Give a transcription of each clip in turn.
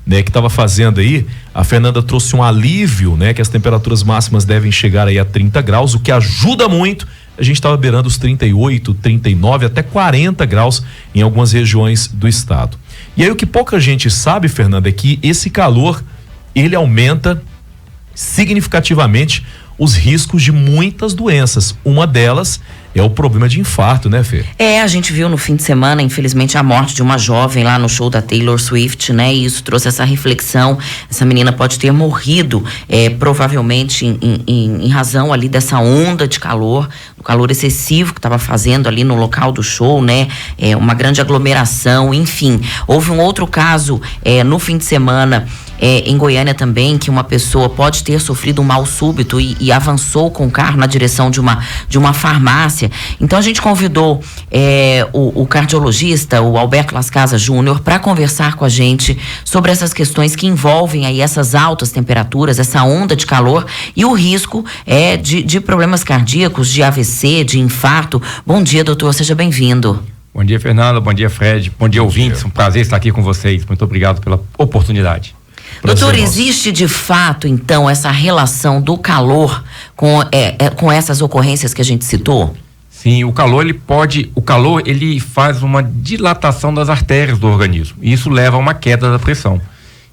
né, que estava fazendo aí. A Fernanda trouxe um alívio, né, que as temperaturas máximas devem chegar aí a 30 graus, o que ajuda muito. A gente estava beirando os 38, 39, até 40 graus em algumas regiões do estado. E aí o que pouca gente sabe, Fernanda, é que esse calor, ele aumenta significativamente os riscos de muitas doenças. Uma delas é o problema de infarto, né, Fê? A gente viu no fim de semana, infelizmente, a morte de uma jovem lá no show da Taylor Swift, né? E isso trouxe essa reflexão. Essa menina pode ter morrido, provavelmente em razão ali dessa onda de calor, do calor excessivo que estava fazendo ali no local do show, né? Uma grande aglomeração, enfim. Houve um outro caso no fim de semana em Goiânia também, que uma pessoa pode ter sofrido um mal súbito e avançou com o carro na direção de uma farmácia. Então a gente convidou o cardiologista, o Alberto Las Casas Júnior, para conversar com a gente sobre essas questões que envolvem aí essas altas temperaturas, essa onda de calor e o risco de problemas cardíacos, de AVC, de infarto. Bom dia, doutor, seja bem-vindo. Bom dia, Fernanda, bom dia, Fred, bom dia, ouvintes, um prazer estar aqui com vocês, muito obrigado pela oportunidade. Doutor, existe de fato, então, essa relação do calor com essas ocorrências que a gente citou? Sim, o calor ele faz uma dilatação das artérias do organismo e isso leva a uma queda da pressão.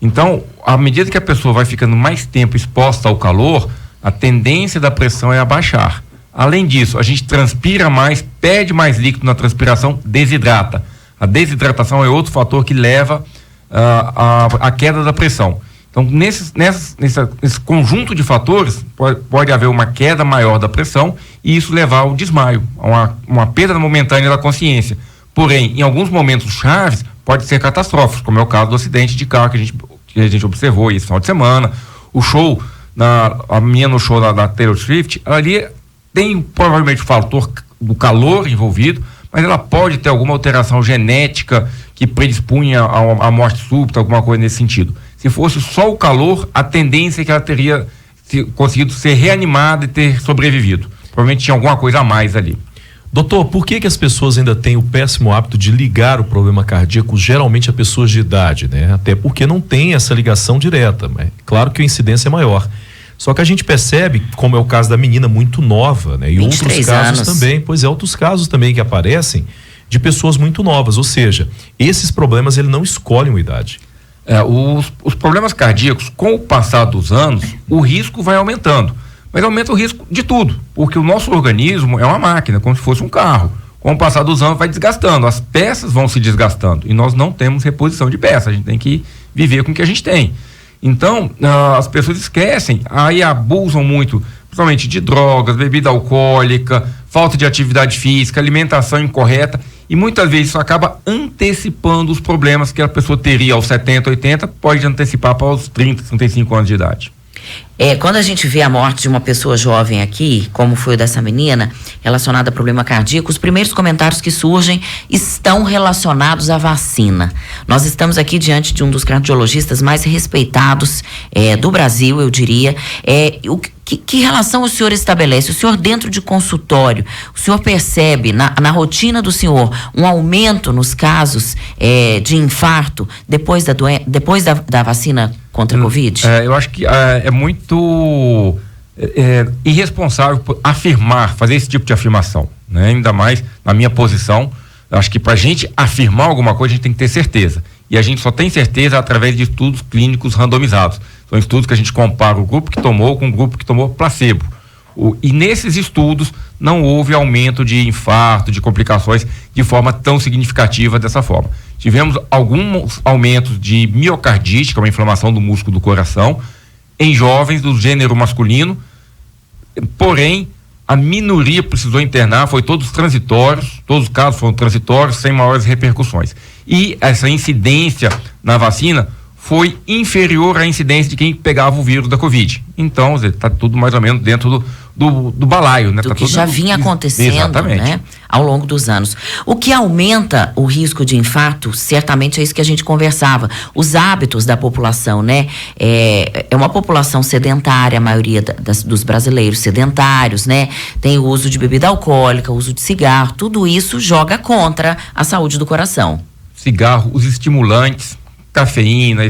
Então, à medida que a pessoa vai ficando mais tempo exposta ao calor, a tendência da pressão é abaixar. Além disso, a gente transpira mais, perde mais líquido na transpiração, desidrata. A desidratação é outro fator que leva a queda da pressão. Então, nesse conjunto de fatores, pode haver uma queda maior da pressão e isso levar ao desmaio, a uma perda momentânea da consciência. Porém, em alguns momentos chaves, pode ser catastrófico, como é o caso do acidente de carro que a gente observou esse final de semana. O show, a menina no show da Taylor Swift, ali tem provavelmente o fator do calor envolvido, mas ela pode ter alguma alteração genética que predispunha a morte súbita, alguma coisa nesse sentido. Se fosse só o calor, a tendência é que ela teria conseguido ser reanimada e ter sobrevivido. Provavelmente tinha alguma coisa a mais ali. Doutor, por que as pessoas ainda têm o péssimo hábito de ligar o problema cardíaco geralmente a pessoas de idade, né? Até porque não tem essa ligação direta, mas claro que a incidência é maior. Só que a gente percebe, como é o caso da menina muito nova, né? E outros casos também, outros casos também que aparecem de pessoas muito novas, ou seja, esses problemas ele não escolhem uma idade. Os problemas cardíacos, com o passar dos anos, o risco vai aumentando, mas aumenta o risco de tudo, porque o nosso organismo é uma máquina, como se fosse um carro. Com o passar dos anos vai desgastando, as peças vão se desgastando e nós não temos reposição de peças, a gente tem que viver com o que a gente tem. Então, as pessoas esquecem, aí abusam muito, principalmente de drogas, bebida alcoólica, falta de atividade física, alimentação incorreta, e muitas vezes isso acaba antecipando os problemas que a pessoa teria aos 70, 80, pode antecipar para os 30, 35 anos de idade. Quando a gente vê a morte de uma pessoa jovem aqui, como foi o dessa menina, relacionada a problema cardíaco, os primeiros comentários que surgem estão relacionados à vacina. Nós estamos aqui diante de um dos cardiologistas mais respeitados do Brasil, eu diria. Que relação o senhor estabelece? O senhor dentro de consultório, o senhor percebe na rotina do senhor um aumento nos casos de infarto depois da vacina contra a Covid? Eu acho que é muito irresponsável fazer esse tipo de afirmação, né? Ainda mais na minha posição. Acho que para a gente afirmar alguma coisa, a gente tem que ter certeza. E a gente só tem certeza através de estudos clínicos randomizados. São estudos que a gente compara o grupo que tomou com o grupo que tomou placebo. E nesses estudos não houve aumento de infarto, de complicações de forma tão significativa dessa forma. Tivemos alguns aumentos de miocardite, que é uma inflamação do músculo do coração, em jovens do gênero masculino, porém a minoria precisou internar, foi todos transitórios, todos os casos foram transitórios, sem maiores repercussões. E essa incidência na vacina foi inferior à incidência de quem pegava o vírus da Covid. Então, está tudo mais ou menos dentro do balaio, né? Do que já vinha acontecendo, né? Ao longo dos anos. O que aumenta o risco de infarto, certamente é isso que a gente conversava, os hábitos da população, né? É uma população sedentária, a maioria dos brasileiros sedentários, né? Tem o uso de bebida alcoólica, o uso de cigarro, tudo isso joga contra a saúde do coração. Cigarro, os estimulantes, cafeína,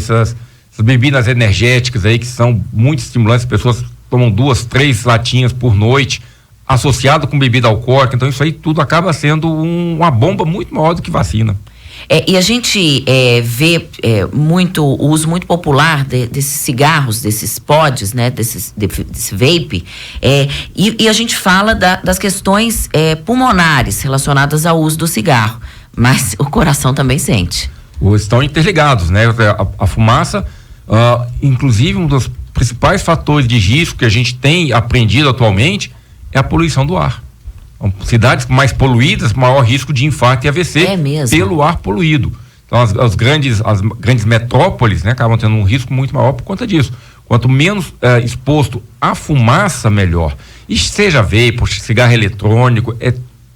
As bebidas energéticas aí que são muito estimulantes, as pessoas tomam 2, 3 latinhas por noite, associado com bebida alcoólica, então isso aí tudo acaba sendo uma bomba muito maior do que vacina. E a gente vê muito o uso muito popular desses cigarros, desses pods, né, desse vape, e a gente fala das questões pulmonares relacionadas ao uso do cigarro, mas o coração também sente. Estão interligados, né? A fumaça, inclusive um dos principais fatores de risco que a gente tem aprendido atualmente é a poluição do ar. Então, cidades mais poluídas, maior risco de infarto e AVC pelo ar poluído. Então as grandes metrópoles, né, acabam tendo um risco muito maior por conta disso. Quanto menos exposto à fumaça, melhor. E seja vapor, cigarro eletrônico,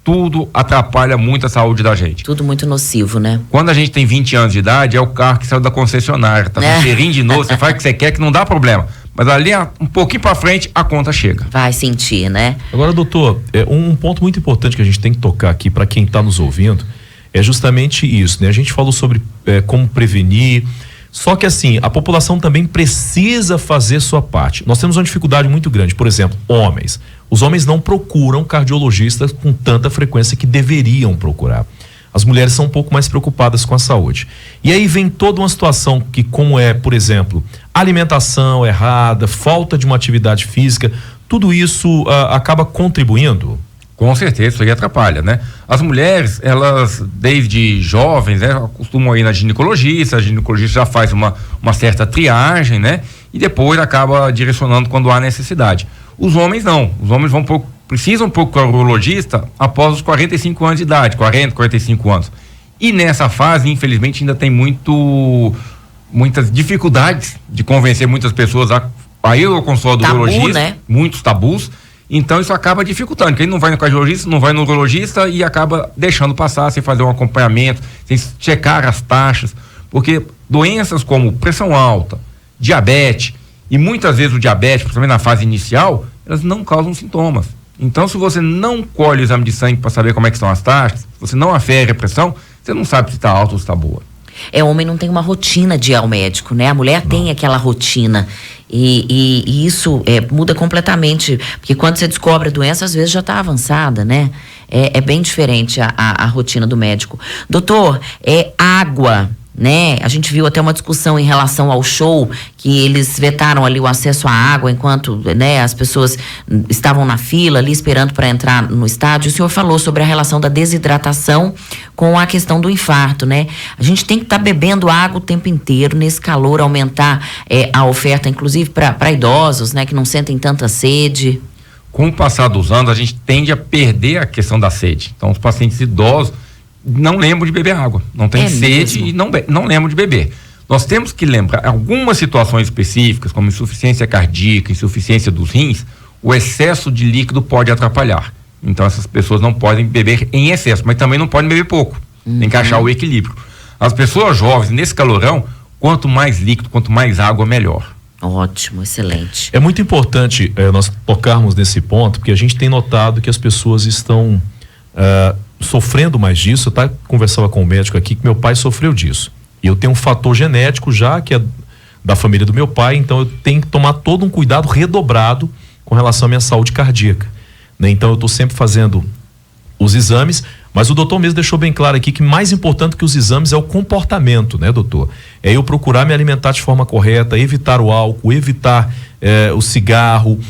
tudo atrapalha muito a saúde da gente. Tudo muito nocivo, né? Quando a gente tem 20 anos de idade, é o carro que saiu da concessionária, tá com cheirinho de novo, você faz o que você quer que não dá problema. Mas ali, um pouquinho para frente, a conta chega. Vai sentir, né? Agora, doutor, um ponto muito importante que a gente tem que tocar aqui para quem está nos ouvindo é justamente isso, né? A gente falou sobre como prevenir, só que assim, a população também precisa fazer sua parte. Nós temos uma dificuldade muito grande, por exemplo, homens. Os homens não procuram cardiologistas com tanta frequência que deveriam procurar. As mulheres são um pouco mais preocupadas com a saúde. E aí vem toda uma situação que, como por exemplo, alimentação errada, falta de uma atividade física, tudo isso acaba contribuindo? Com certeza, isso aí atrapalha, né? As mulheres, elas, desde jovens, né, costumam ir na ginecologista, a ginecologista já faz uma certa triagem, né? E depois acaba direcionando quando há necessidade. Os homens não, os homens precisam procurar o urologista após os 45 anos de idade, 40, 45 anos. E nessa fase, infelizmente, ainda tem muitas dificuldades de convencer muitas pessoas a ir ao consultório do urologista, né? Muitos tabus. Então isso acaba dificultando. Quem não vai no cardiologista, não vai no urologista e acaba deixando passar sem fazer um acompanhamento, sem checar as taxas. Porque doenças como pressão alta, diabetes, e muitas vezes o diabetes, principalmente na fase inicial, elas não causam sintomas. Então, se você não colhe o exame de sangue para saber como é que estão as taxas, se você não afere a pressão, você não sabe se está alta ou se está boa. O homem não tem uma rotina de ir ao médico, né? A mulher tem aquela rotina e isso muda completamente, porque quando você descobre a doença, às vezes já está avançada, né? É bem diferente a rotina do médico. Doutor, água, né? A gente viu até uma discussão em relação ao show, que eles vetaram ali o acesso à água enquanto, né, as pessoas estavam na fila ali esperando para entrar no estádio. O senhor falou sobre a relação da desidratação com a questão do infarto, né? A gente tem que estar bebendo água o tempo inteiro, nesse calor, aumentar a oferta, inclusive para idosos, né, que não sentem tanta sede. Com o passar dos anos, a gente tende a perder a questão da sede. Então, os pacientes idosos não lembram de beber água, não tem sede e não lembram de beber. Nós temos que lembrar, algumas situações específicas, como insuficiência cardíaca, insuficiência dos rins, o excesso de líquido pode atrapalhar. Então essas pessoas não podem beber em excesso, mas também não podem beber pouco. Tem que achar o equilíbrio. As pessoas jovens, nesse calorão, quanto mais líquido, quanto mais água, melhor. Ótimo, excelente. É muito importante nós tocarmos nesse ponto, porque a gente tem notado que as pessoas estão sofrendo mais disso. Eu conversava com o médico aqui que meu pai sofreu disso. E eu tenho um fator genético já, que é da família do meu pai, então eu tenho que tomar todo um cuidado redobrado com relação à minha saúde cardíaca, né? Então eu estou sempre fazendo os exames, mas o doutor mesmo deixou bem claro aqui que mais importante que os exames é o comportamento, né, doutor? É eu procurar me alimentar de forma correta, evitar o álcool, evitar o cigarro,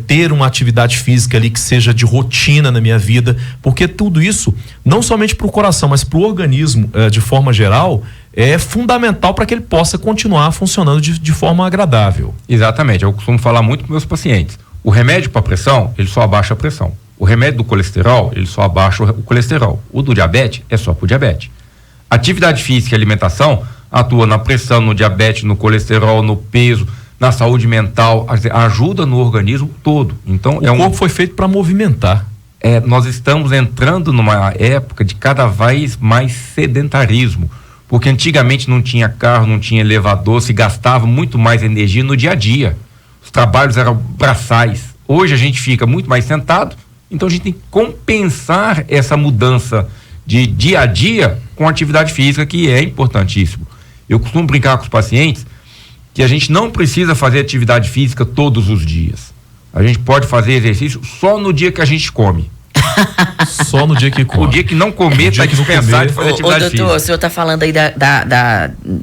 ter uma atividade física ali que seja de rotina na minha vida, porque tudo isso, não somente para o coração, mas para o organismo de forma geral, é fundamental para que ele possa continuar funcionando de forma agradável. Exatamente, eu costumo falar muito com meus pacientes. O remédio para pressão, ele só abaixa a pressão. O remédio do colesterol, ele só abaixa o colesterol. O do diabetes é só para o diabetes. Atividade física e alimentação atua na pressão, no diabetes, no colesterol, no peso, na saúde mental, ajuda no organismo todo. Então, o corpo foi feito para movimentar. Nós estamos entrando numa época de cada vez mais sedentarismo, porque antigamente não tinha carro, não tinha elevador, se gastava muito mais energia no dia a dia. Os trabalhos eram braçais. Hoje a gente fica muito mais sentado, então a gente tem que compensar essa mudança de dia a dia com atividade física, que é importantíssimo. Eu costumo brincar com os pacientes que a gente não precisa fazer atividade física todos os dias. A gente pode fazer exercício só no dia que a gente come. Só no dia que come. O dia que não comer, está dispensado de fazer atividade física. Doutor, o senhor está falando aí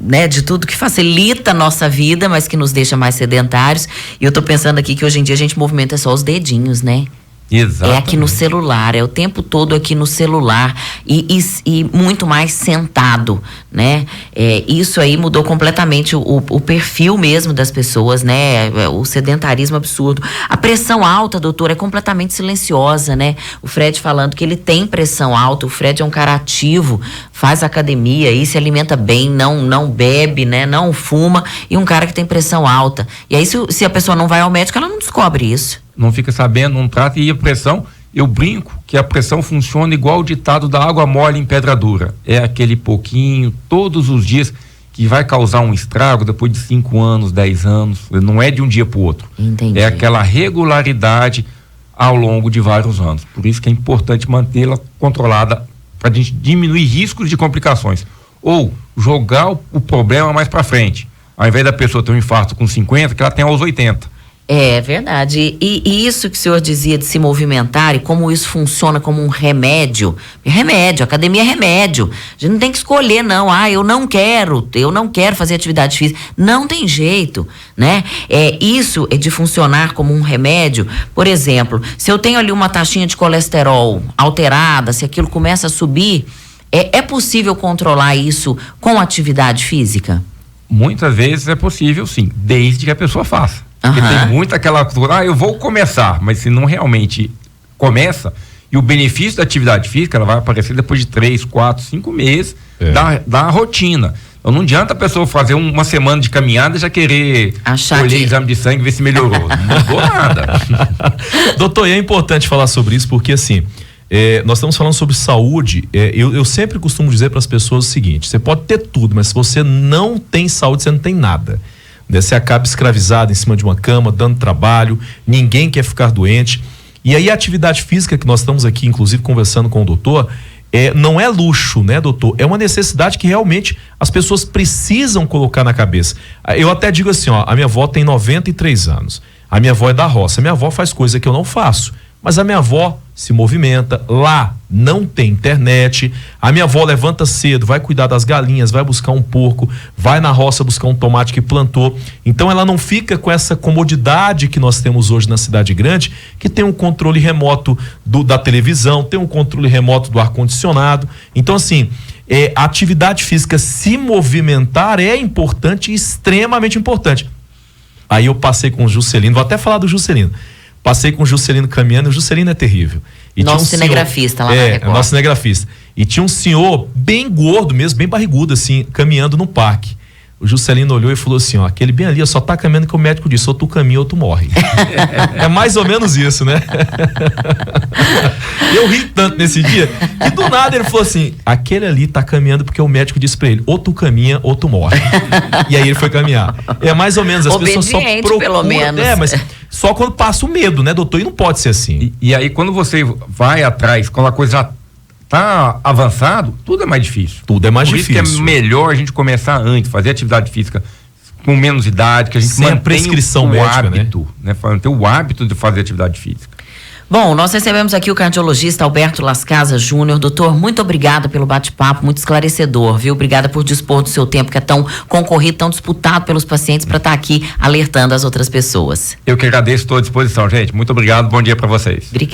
né, de tudo que facilita a nossa vida, mas que nos deixa mais sedentários. E eu estou pensando aqui que hoje em dia a gente movimenta só os dedinhos, né? Exatamente. É aqui no celular, é o tempo todo aqui no celular e muito mais sentado, né? Isso aí mudou completamente o perfil mesmo das pessoas, né? O sedentarismo absurdo. A pressão alta, doutor, é completamente silenciosa, né? O Fred falando que ele tem pressão alta, o Fred é um cara ativo, faz academia e se alimenta bem, não bebe, né? Não fuma, e um cara que tem pressão alta. E aí se a pessoa não vai ao médico, ela não descobre isso. Não fica sabendo, não trata, e a pressão, eu brinco que a pressão funciona igual o ditado da água mole em pedra dura. É aquele pouquinho, todos os dias, que vai causar um estrago depois de 5 anos, 10 anos, não é de um dia para o outro. Entendi. É aquela regularidade ao longo de vários anos. Por isso que é importante mantê-la controlada para a gente diminuir riscos de complicações. Ou jogar o problema mais para frente. Ao invés da pessoa ter um infarto com 50, que ela tem aos 80. É verdade. E isso que o senhor dizia de se movimentar e como isso funciona como um remédio. Remédio, academia é remédio. A gente não tem que escolher, não. Eu não quero fazer atividade física. Não tem jeito, né? Isso é de funcionar como um remédio. Por exemplo, se eu tenho ali uma taxinha de colesterol alterada, se aquilo começa a subir, é possível controlar isso com atividade física? Muitas vezes é possível, sim, desde que a pessoa faça. Porque tem muito aquela cultura, eu vou começar, mas se não realmente começa, e o benefício da atividade física, ela vai aparecer depois de 3, 4, 5 meses da rotina. Então não adianta a pessoa fazer uma semana de caminhada e já querer colher exame de sangue e ver se melhorou. Não mudou nada. Doutor, e é importante falar sobre isso porque assim, nós estamos falando sobre saúde. Eu sempre costumo dizer para as pessoas o seguinte: você pode ter tudo, mas se você não tem saúde, você não tem nada. Você acaba escravizado em cima de uma cama, dando trabalho, ninguém quer ficar doente. E aí a atividade física que nós estamos aqui, inclusive conversando com o doutor, não é luxo, né, doutor? É uma necessidade que realmente as pessoas precisam colocar na cabeça. Eu até digo assim, a minha avó tem 93 anos. A minha avó é da roça. A minha avó faz coisa que eu não faço. Mas a minha avó se movimenta, lá não tem internet, a minha avó levanta cedo, vai cuidar das galinhas, vai buscar um porco, vai na roça buscar um tomate que plantou. Então ela não fica com essa comodidade que nós temos hoje na cidade grande, que tem um controle remoto da televisão, tem um controle remoto do ar-condicionado. Então assim, a atividade física, se movimentar é importante, extremamente importante. Aí eu passei com o Juscelino, vou até falar do Juscelino. Passei com o Juscelino caminhando, o Juscelino é terrível. E nosso cinegrafista lá na Record. Nosso cinegrafista. E tinha um senhor bem gordo mesmo, bem barrigudo assim, caminhando no parque. O Juscelino olhou e falou assim, aquele bem ali só tá caminhando que o médico disse, ou tu caminha ou tu morre. É mais ou menos isso, né? Eu ri tanto nesse dia, que do nada ele falou assim, aquele ali tá caminhando porque o médico disse pra ele, ou tu caminha ou tu morre. E aí ele foi caminhar. É mais ou menos, as pessoas só procuram, pelo menos. Mas só quando passa o medo, né, doutor? E não pode ser assim. E aí quando você vai atrás, quando a coisa já tá avançado, tudo é mais difícil. Tudo é mais difícil. Por isso que é melhor a gente começar antes, fazer atividade física com menos idade, que a gente sem a prescrição médica, hábito, né? Ter o hábito de fazer atividade física. Bom, nós recebemos aqui o cardiologista Alberto Las Casas Júnior. Doutor, muito obrigada pelo bate-papo, muito esclarecedor, viu? Obrigada por dispor do seu tempo, que é tão concorrido, tão disputado pelos pacientes, para estar aqui alertando as outras pessoas. Eu que agradeço, estou à disposição, gente. Muito obrigado, bom dia para vocês. Obrigada.